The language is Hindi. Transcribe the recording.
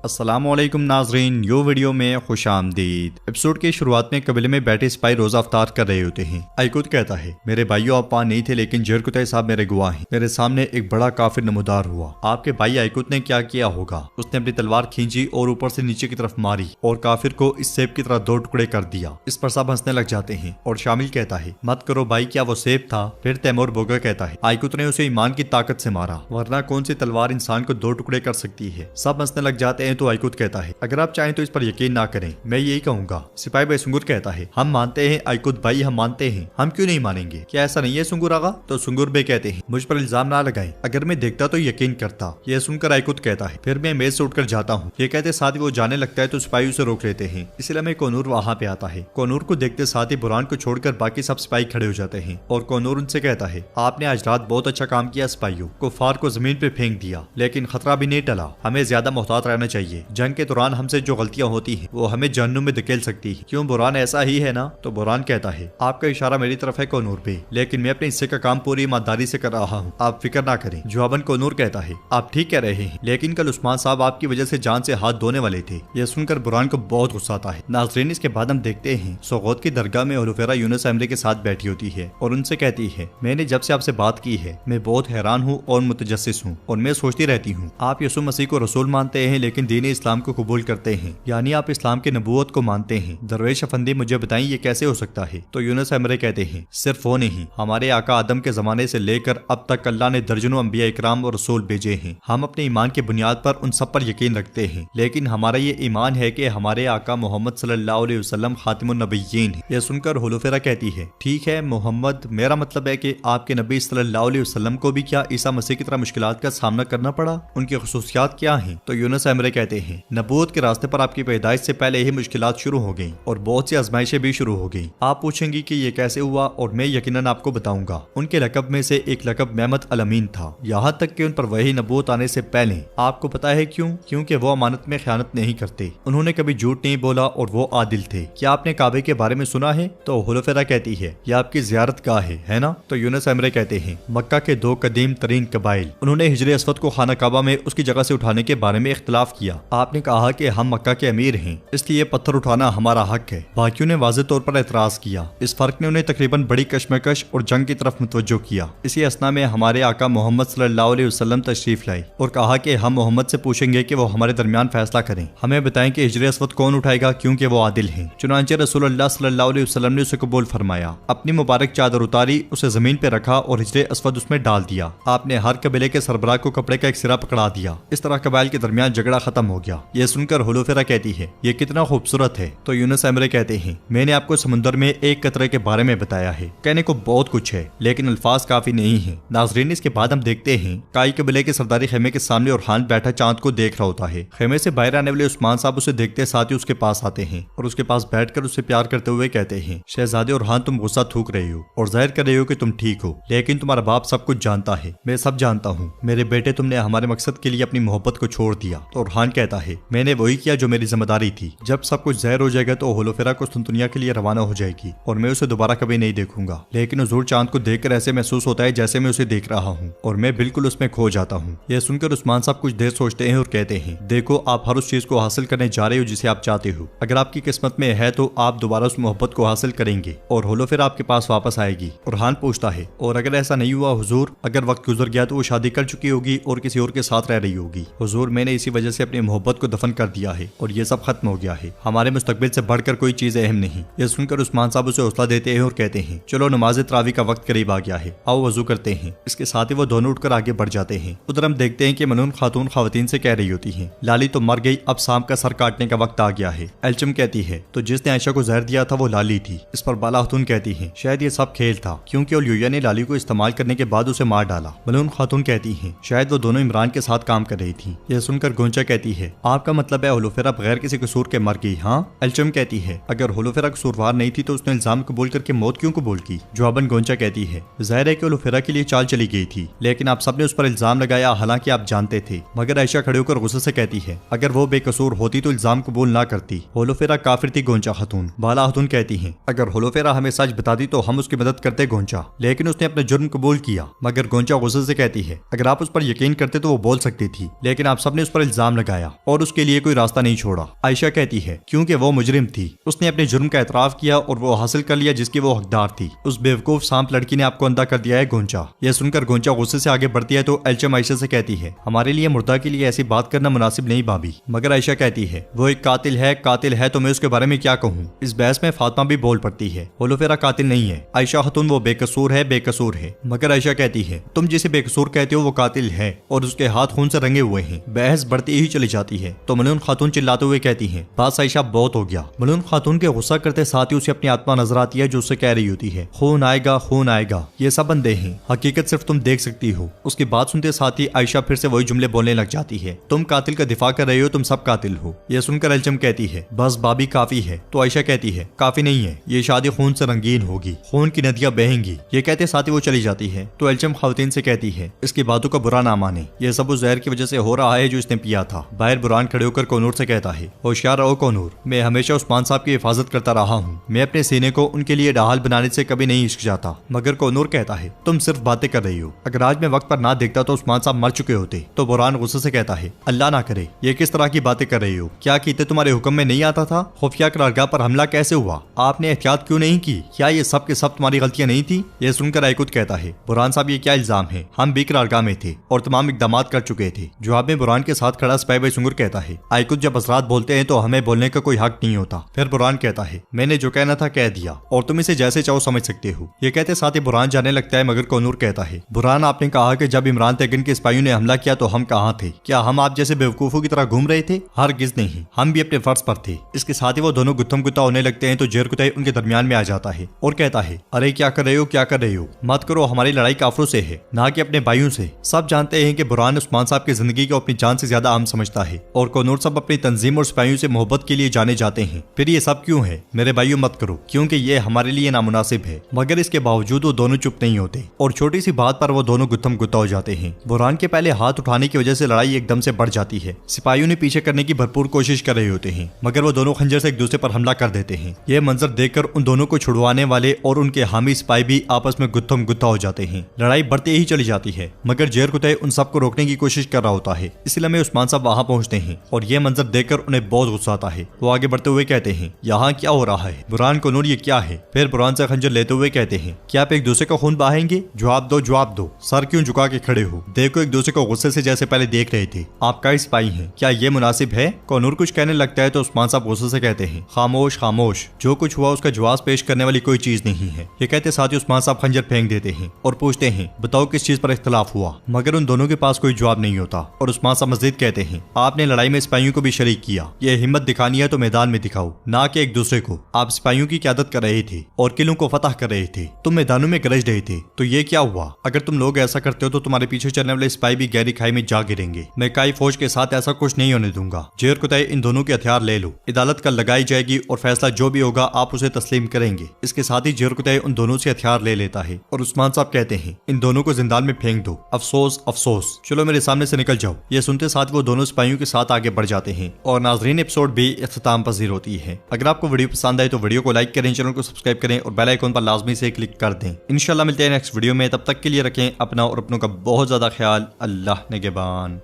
अस्सलामुअलैकुम नाजरीन, यो वीडियो में खुश आमदीद। एपिसोड की शुरुआत में कबीले में बैठे सिपाही रोजा अफ्तार कर रहे होते हैं। आइकुत कहता है, मेरे भाइयों आप वहाँ नहीं थे, लेकिन जरकुतई साहब मेरे गवाह हैं। मेरे सामने एक बड़ा काफिर नमूदार हुआ। आपके भाई आइकुत ने क्या किया होगा? उसने अपनी तलवार खींची और ऊपर से नीचे की तरफ मारी और काफिर को इस सेब की तरह 2 टुकड़े कर दिया। इस पर सब हंसने लग जाते हैं और शामिल कहता है, मत करो भाई, क्या वो सेब था? फिर तैमूर बोगा कहता है, आइकुत ने उसे ईमान की ताकत से मारा, वरना कौन सी तलवार इंसान को 2 टुकड़े कर सकती है। सब हंसने लग जाते हैं तो आइकुत कहता है, अगर आप चाहें तो इस पर यकीन ना करें, मैं यही कहूंगा। सिपाही भाई सुंगुर कहता है, हम मानते हैं आइकुत भाई, हम मानते हैं, हम क्यों नहीं मानेंगे? क्या ऐसा नहीं है सुंगुर आगा? तो सुंगुर भाई कहते हैं, मुझ पर इल्जाम ना लगाएं, अगर मैं देखता तो यकीन करता। यह सुनकर आइकुत कहता है, फिर मैं मेज से उठकर जाता हूँ। ये कहते साथ ही वो जाने लगता है तो सिपाही उसे रोक लेते हैं। इसलिए में कोनूर वहाँ पे आता है। कोनूर को देखते साथ ही बुरहान को छोड़कर बाकी सब सिपाही खड़े हो जाते हैं और कोनूर उनसे कहता है, आपने आज रात बहुत अच्छा काम किया सिपाहियों, कुफार को जमीन पे फेंक दिया, लेकिन खतरा भी नहीं टला। हमें ज्यादा मोहतात रहना चाहिए। जंग के दौरान हमसे जो गलतियां होती हैं वो हमें जहन्नुम में धकेल सकती है। क्यों बुरहान, ऐसा ही है ना? तो बुरहान कहता है, आपका इशारा मेरी तरफ है कोनूर पे, लेकिन मैं अपने हिस्से का काम पूरी ईमानदारी से कर रहा हूँ, आप फिक्र ना करें। जवाबन कोनूर कहता है, आप ठीक कह रहे हैं, लेकिन कल उस्मान साहब आपकी वजह से जान से हाथ धोने वाले थे। यह सुनकर बुरहान को बहुत गुस्सा आता है। नाज़रीन, इसके बाद हम देखते हैं सोगौत की दरगाह में हुलफेरा यूनुस एमरी के साथ बैठी होती है और उनसे कहती है, मैंने जब से आपसे बात की है मैं बहुत हैरान हूँ और मुतजस्सिस हूँ और मैं सोचती रहती हूँ, आप यीशु मसीह को रसूल मानते हैं लेकिन दीन इस्लाम को कबूल करते हैं, यानी आप इस्लाम की नबूवत को मानते हैं। दरवेश अफंदी, मुझे बताएं ये कैसे हो सकता है? तो यूनुस एमरे कहते हैं, सिर्फ वो नहीं, हमारे आका आदम के जमाने से लेकर अब तक अल्लाह ने दर्जनों अंबिया इकराम और रसूल भेजे हैं। हम अपने ईमान की बुनियाद पर उन सब पर यकीन रखते हैं, लेकिन हमारा ये ईमान है कि हमारे आका मोहम्मद सल्लल्लाहु अलैहि वसल्लम खातिमुन नबिय्यीन है। यह सुनकर हुलफेरा कहती है, ठीक है मोहम्मद, मेरा मतलब है कि आपके नबी सल्लल्लाहु अलैहि वसल्लम को भी क्या ईसा मसीह की तरह मुश्किलात का सामना करना पड़ा? उनकी खुसूसियात क्या हैं? तो यूनुस एमरे कहते हैं, नबूवत के रास्ते पर आपकी पैदाइश से पहले ही मुश्किलात शुरू हो गई और बहुत सी आजमाइशें भी शुरू हो गई। आप पूछेंगी कि ये कैसे हुआ और मैं यकीनन आपको बताऊंगा। उनके लकब में से एक लकब मेहमद अलमीन था, यहाँ तक कि उन पर वही नबूवत आने से पहले। आपको पता है क्यों? क्योंकि वो अमानत में खयानत नहीं करते, उन्होंने कभी झूठ नहीं बोला और वो आदिल थे। क्या आपने काबे के बारे में सुना है? तो हुलफेरा कहती है, यह आपकी ज़ियारत गाह है ना? तो यूनुस एमरे कहते हैं, मक्का के 2 कदीम तरीन कबाइल, उन्होंने हिजरे अस्वद को खाना काबा में उसकी जगह से उठाने के बारे में इख्तिलाफ किया। आपने कहा कि हम मक्का के अमीर हैं, इसलिए पत्थर उठाना हमारा हक है। बाकियों ने वाज़ेह तौर पर एतराज किया। इस फर्क ने उन्हें तकरीबन बड़ी कशमकश और जंग की तरफ मुतवज्जो किया। इसी असना में हमारे आका मोहम्मद सल्लल्लाहु अलैहि वसल्लम तशरीफ लाए और कहा कि हम मोहम्मद से पूछेंगे कि वो हमारे दरमियान फैसला करें, हमें बताएं कि हिजरे अस्वद कौन उठाएगा, क्योंकि वो आदिल हैं। चुनांचे रसूलुल्लाह सल्लल्लाहु अलैहि वसल्लम ने उसे कबूल फरमाया, अपनी मुबारक चादर उतारी, उसे जमीन पे रखा और हिजरे अस्वद उसमें डाल दिया। आपने हर कबीले के सरबराह को कपड़े का एक सिरा पकड़ा दिया। इस तरह कबाइल के दरमियान झगड़ा खत्म हो गया। यह सुनकर हुलफेरा कहती है, ये कितना खूबसूरत है। तो यूनुस एमरे कहते हैं, मैंने आपको समुद्र में एक कतरे के बारे में बताया है। कहने को बहुत कुछ है, लेकिन अल्फाज काफी नहीं है। नाजरीन, इसके बाद हम देखते हैं काई कबीले के सरदारी खेमे के सामने और हान बैठा चांद को देख रहा होता है। खेमे से बाहर आने वाले उस्मान साहब उसे देखते साथ ही उसके पास आते हैं और उसके पास बैठकर उसे प्यार करते हुए कहते हैं, शहजादे और हान, तुम गुस्सा थूक रहे हो और जाहिर कर रहे हो कि तुम ठीक हो, लेकिन तुम्हारा बाप सब कुछ जानता है। मैं सब जानता हूँ मेरे बेटे, तुमने हमारे मकसद के लिए अपनी मोहब्बत को छोड़ दिया। तो हान कहता है, मैंने वही किया जो मेरी जिम्मेदारी थी। जब सब कुछ ज़ाहिर हो जाएगा तो हुलफेरा कुस्तुनतुनिया के लिए रवाना हो जाएगी और मैं उसे दोबारा कभी नहीं देखूंगा। लेकिन हुजूर, चांद को देखकर ऐसे महसूस होता है जैसे मैं उसे देख रहा हूँ और मैं बिल्कुल उसमें खो जाता हूँ। यह सुनकर उस्मान साहब कुछ देर सोचते हैं और कहते हैं, देखो आप हर उस चीज को हासिल करने जा रहे हो जिसे आप चाहते हो। अगर आपकी किस्मत में है तो आप दोबारा उस मोहब्बत को हासिल करेंगे और हुलफेरा आपके पास वापस आएगी। और हान पूछता है, और अगर ऐसा नहीं हुआ हुजूर, अगर वक्त गुजर गया तो वो शादी कर चुकी होगी और किसी और के साथ रह रही होगी। हुजूर, मैंने इसी वजह से अपनी मोहब्बत को दफन कर दिया है और ये सब खत्म हो गया है। हमारे मुस्तकबिल से बढ़कर कोई चीज अहम नहीं। यह सुनकर उस्मान साहब उसे हौसला देते हैं और कहते हैं, चलो नमाज तरावी का वक्त करीब आ गया है, आओ वजू करते हैं। इसके साथ ही वो दोनों उठकर आगे बढ़ जाते हैं। उधर हम देखते हैं कि मनून खातून खवातीन से कह रही होती है, लाली तो मर गई, अब शाम का सर काटने का वक्त आ गया है। एल्चम कहती है, तो जिसने आयशा को जहर दिया था वो लाली थी। इस पर बाला खातून कहती है, शायद ये सब खेल था, क्योंकि ओलिया ने लाली को इस्तेमाल करने के बाद उसे मार डाला। मनून खातून कहती है, शायद वो दोनों इमरान के साथ काम कर रही थी। यह सुनकर गोंचा कहती है, आपका मतलब है हुलफेरा बगैर किसी कसूर के मर गई? हाँ। एल्चम कहती है, अगर हुलफेरा कसूरवार नहीं थी तो उसने इल्जाम कबूल करके मौत क्यों कबूल की? जवाबन गोंचा कहती है, जाहिर है कि हुलफेरा के लिए चाल चली गई थी, लेकिन आप सबने उस पर इल्जाम लगाया, हालांकि आप जानते थे। मगर आयशा खड़े होकर गुस्से से कहती है, अगर वो बेकसूर होती तो इल्जाम कबूल ना करती। हुलफेरा काफिर थी। गोंचा खातून। बाला खातून कहती है, अगर हुलफेरा हमें सच बता दी तो हम उसकी मदद करते गोंचा, लेकिन उसने अपने जुर्म कबूल किया। मगर गोंचा गुस्से से कहती है, अगर आप उस पर यकीन करते तो वो बोल सकती थी, लेकिन आप सबने उस पर इल्जाम लगाया। आया और उसके लिए कोई रास्ता नहीं छोड़ा। आयशा कहती है क्योंकि वो मुजरिम थी, उसने अपने जुर्म का एतराफ किया और वो हासिल कर लिया जिसकी वो हकदार थी। उस बेवकूफ सांप लड़की ने आपको अंधा कर दिया है गोंचा। यह सुनकर गोंचा गुस्से से आगे बढ़ती है तो एल्चम आयशा से कहती है हमारे लिए मुर्दा के लिए ऐसी बात करना मुनासिब नहीं भाभी। मगर आयशा कहती है वो एक कातिल है तो मैं उसके बारे में क्या कहूँ। इस बहस में फातिमा भी बोल पड़ती है होलोफेरा कातिल नहीं है आयशा खातून, वो बेकसूर है। मगर आयशा कहती है तुम जिसे बेकसूर कहते हो वो कातिल है और उसके हाथ खून से रंगे हुए हैं। बहस बढ़ती ही चली जाती है तो मलून खातून चिल्लाते हुए कहती है बस आयशा बहुत हो गया। मलून खातून के गुस्सा करते साथ ही उसे अपनी आत्मा नजर आती है जो उससे कह रही होती है खून आएगा, ये सब बंदे हैं, हकीकत सिर्फ तुम देख सकती हो। उसकी बात सुनते साथ ही आयशा फिर से वही जुमले बोलने लग जाती है तुम कातिल का दिफा कर रहे हो, तुम सब कातिल हो। यह सुनकर एल्चम कहती है बस भाभी काफी है। तो आयशा कहती है काफी नहीं है, ये शादी खून से रंगीन होगी, खून की नदियां बहेंगी। ये कहते साथ ही वो चली जाती है तो एल्चम खातून से कहती है इसकी बातों का बुरा ना माने, यह सब उस जहर की वजह से हो रहा है जो इसने पिया था। बाहर बुरान खड़े होकर कोनूर से कहता है होशियार रहो कोनूर, मैं हमेशा उस्मान साहब की हिफाजत करता रहा हूँ, मैं अपने सीने को उनके लिए ढाल बनाने से कभी नहीं इश्क जाता। मगर कोनूर कहता है तुम सिर्फ बातें कर रही हो, अगर आज मैं वक्त पर ना देखता तो उस्मान साहब मर चुके होते। तो बुरान गुस्से से कहता है अल्लाह ना करे, ये किस तरह की बातें कर रही हो, क्या कीते तुम्हारे हुक्म में नहीं आता था? खुफिया करारगाह पर हमला कैसे हुआ? आपने एहतियात क्यों नहीं की? क्या ये सब के सब तुम्हारी गलतियां नहीं थी? यह सुनकर आयकुत कहता है बुरान साहब ये क्या इल्जाम है, हम भी करारगाह में थे और तमाम इकदाम कर चुके थे। जवाब में बुरान के साथ खड़ा सिपाही भाई सुंगर कहता है आयकुत जब असरात बोलते हैं तो हमें बोलने का कोई हक नहीं होता। फिर बुरान कहता है मैंने जो कहना था कह दिया और तुम इसे जैसे चाहो समझ सकते हो। ये कहते साथ ही बुरान जाने लगता है मगर कोनूर कहता है बुरान आपने कहा कि जब इमरान तैगन के सिपाहियों ने हमला किया तो हम कहाँ थे? क्या हम आप जैसे बेवकूफों की तरह घूम रहे थे? हरगिज नहीं, हम भी अपने फर्ज पर थे। इसके साथ ही वो दोनों गुत्थम गुत्ता होने लगते हैं तो जेर कुतई उनके दरमियान में आ जाता है और कहता है अरे क्या कर रहे हो, मत करो, हमारी लड़ाई काफरों से है ना कि अपने भाइयों से। सब जानते हैं कि बुरान उस्मान साहब की जिंदगी को अपनी जान से ज्यादा अहम समझता है और कोनूर सब अपनी तंजीम और सिपाहियों से मोहब्बत के लिए जाने जाते हैं। फिर ये सब क्यों है? मेरे भाइयों मत करो क्योंकि ये हमारे लिए नामुनासिब है। मगर इसके बावजूद वो दोनों चुप नहीं होते और छोटी सी बात पर वो दोनों गुत्थम गुत्ता हो जाते हैं। बुरान के पहले हाथ उठाने की वजह से लड़ाई एकदम से बढ़ जाती है। सिपाहियों ने पीछे करने की भरपूर कोशिश कर रहे होते हैं मगर वो दोनों खंजर से एक दूसरे पर हमला कर देते हैं। यह मंजर देखकर उन दोनों को छुड़वाने वाले और उनके हामी सिपाही भी आपस में गुत्थम गुत्ता हो जाते हैं। लड़ाई बढ़ते ही चली जाती है मगर जेर कुतई उन सबको रोकने की कोशिश कर रहा होता है। इसलिए में उस्मान साहब वहां पहुंचते हैं और यह मंजर देखकर उन्हें बहुत गुस्सा आता है। वो आगे बढ़ते हुए कहते हैं यहाँ क्या हो रहा है? बुरान कोनूर ये क्या है? फिर बुरान से खंजर लेते हुए कहते हैं क्या आप एक दूसरे का खून बहाएंगे? जवाब दो, सर क्यों झुका के खड़े हो? देखो एक दूसरे को गुस्से से जैसे पहले देख रहे थे। आप का सिपाही हैं, क्या ये मुनासिब है? कोनूर कुछ कहने लगता है तो उस्मान साहब गुस्से से कहते हैं खामोश, जो कुछ हुआ उसका जवाब पेश करने वाली कोई चीज नहीं है। ये कहते साथ ही उस्मान साहब खंजर फेंक देते हैं और पूछते हैं बताओ किस चीज पर इख्तलाफ हुआ? मगर उन दोनों के पास कोई जवाब नहीं होता और उस्मान साहब मजीद कहते हैं आपने लड़ाई में सिपाहियों को भी शरीक किया, ये हिम्मत दिखानी है तो मैदान में दिखाओ, ना कि एक दूसरे को। आप सिपाहियों की क़यादत कर रहे थे और किलों को फतह कर रहे थे, तुम मैदानों में गरज रहे थे, तो ये क्या हुआ? अगर तुम लोग ऐसा करते हो तो तुम्हारे पीछे चलने वाले सिपाही भी गहरी खाई में जा गिरेंगे। मैं काई फौज के साथ ऐसा कुछ नहीं होने दूंगा। जेर कुतई इन दोनों के हथियार ले लो, अदालत कल लगाई जाएगी और फैसला जो भी होगा आप उसे तस्लीम करेंगे। इसके साथ ही जेर कुतई उन दोनों से हथियार ले लेता है और उस्मान साहब कहते हैं इन दोनों को जिंदान में फेंक दो, अफसोस, चलो मेरे सामने से निकल जाओ। ये सुनते साथ वो दोनों सिपाहियों के साथ आगे बढ़ जाते हैं और नाजरीन एपिसोड भी इख्तिताम पजीर होती है। अगर आपको वीडियो पसंद आए तो वीडियो को लाइक करें, चैनल को सब्सक्राइब करें और बेल आइकन पर लाजमी से क्लिक कर दें। इंशाल्लाह मिलते हैं नेक्स्ट वीडियो में, तब तक के लिए रखें अपना और अपनों का बहुत ज्यादा ख्याल। अल्लाह निगहबान।